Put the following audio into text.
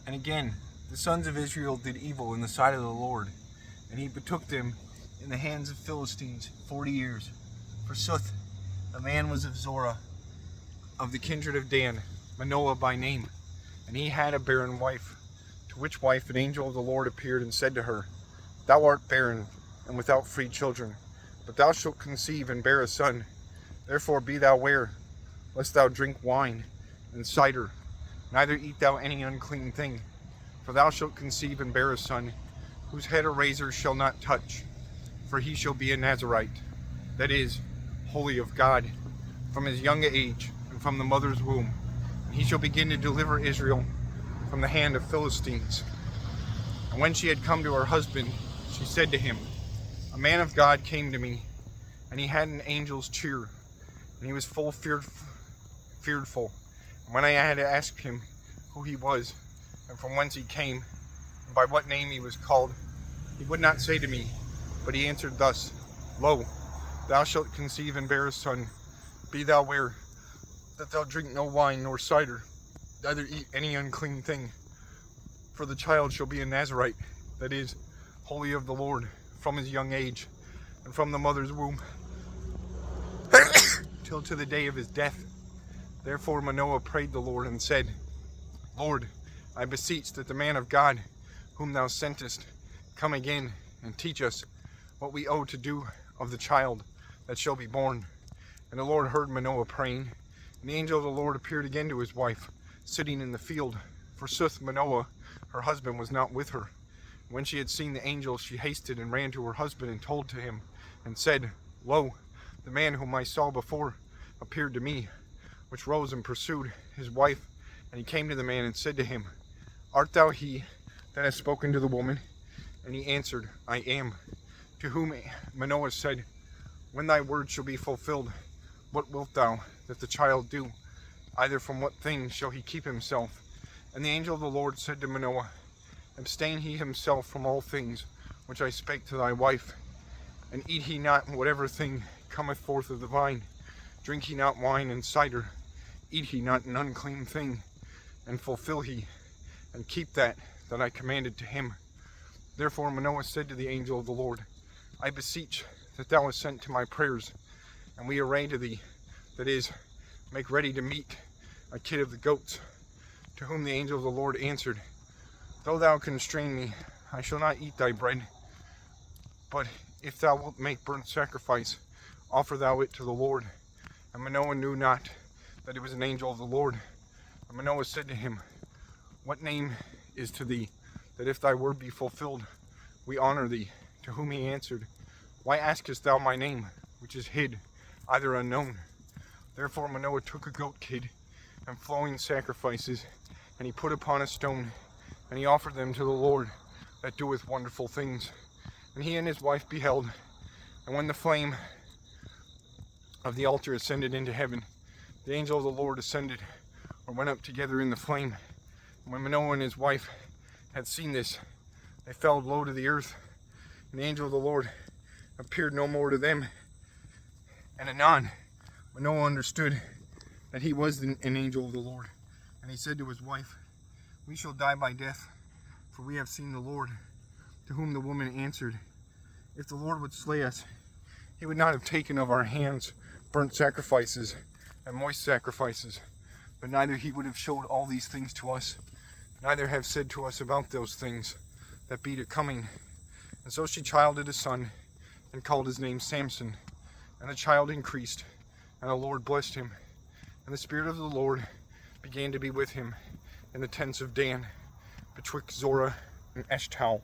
And again, the sons of Israel did evil in the sight of the Lord, and he betook them in the hands of Philistines 40 years. Forsooth, a man was of Zorah, of the kindred of Dan, Manoah by name, and he had a barren wife, to which wife an angel of the Lord appeared and said to her, Thou art barren, and without free children, but thou shalt conceive and bear a son. Therefore be thou ware, lest thou drink wine and cider, neither eat thou any unclean thing. For thou shalt conceive and bear a son, whose head a razor shall not touch, for he shall be a Nazarite, that is, holy of God, from his young age, and from the mother's womb. And he shall begin to deliver Israel from the hand of Philistines. And when she had come to her husband, she said to him, A man of God came to me, and he had an angel's cheer, and he was full fearful. And when I had asked him who he was, and from whence he came, and by what name he was called, he would not say to me, but he answered thus, Lo, thou shalt conceive and bear a son. Be thou ware that thou drink no wine nor cider, neither eat any unclean thing. For the child shall be a Nazarite, that is, holy of the Lord, from his young age, and from the mother's womb, till to the day of his death. Therefore Manoah prayed the Lord and said, Lord, I beseech that the man of God, whom thou sentest, come again and teach us what we owe to do of the child that shall be born. And the Lord heard Manoah praying, and the angel of the Lord appeared again to his wife, sitting in the field. Forsooth, Manoah, her husband, was not with her. When she had seen the angel, she hasted and ran to her husband and told to him, and said, Lo, the man whom I saw before appeared to me, which rose and pursued his wife. And he came to the man and said to him, Art thou he that has spoken to the woman? And he answered, I am. To whom Manoah said, When thy word shall be fulfilled, what wilt thou that the child do? Either from what thing shall he keep himself? And the angel of the Lord said to Manoah, Abstain he himself from all things which I spake to thy wife, and eat he not whatever thing cometh forth of the vine. Drink he not wine and cider, eat he not an unclean thing, and fulfill he, and keep that I commanded to him. Therefore Manoah said to the angel of the Lord, I beseech that thou assent to my prayers, and we array to thee, that is, make ready to meat a kid of the goats. To whom the angel of the Lord answered, Though thou constrain me, I shall not eat thy bread. But if thou wilt make burnt sacrifice, offer thou it to the Lord. And Manoah knew not that it was an angel of the Lord. And Manoah said to him, What name is to thee, that if thy word be fulfilled, we honor thee? To whom he answered, Why askest thou my name, which is hid, either unknown? Therefore Manoah took a goat kid, and flowing sacrifices, and he put upon a stone, and he offered them to the Lord, that doeth wonderful things. And he and his wife beheld, and when the flame of the altar ascended into heaven, the angel of the Lord ascended, or went up together in the flame. And when Manoah and his wife had seen this, they fell low to the earth, and the angel of the Lord appeared no more to them. And anon Manoah understood that he was an angel of the Lord, and he said to his wife, We shall die by death, for we have seen the Lord. To whom the woman answered, If the Lord would slay us, he would not have taken of our hands burnt sacrifices and moist sacrifices, but neither he would have showed all these things to us, neither have said to us about those things that be to coming. And so she childed a son, and called his name Samson. And the child increased, and the Lord blessed him. And the Spirit of the Lord began to be with him in the tents of Dan, betwixt Zorah and Eshtaol.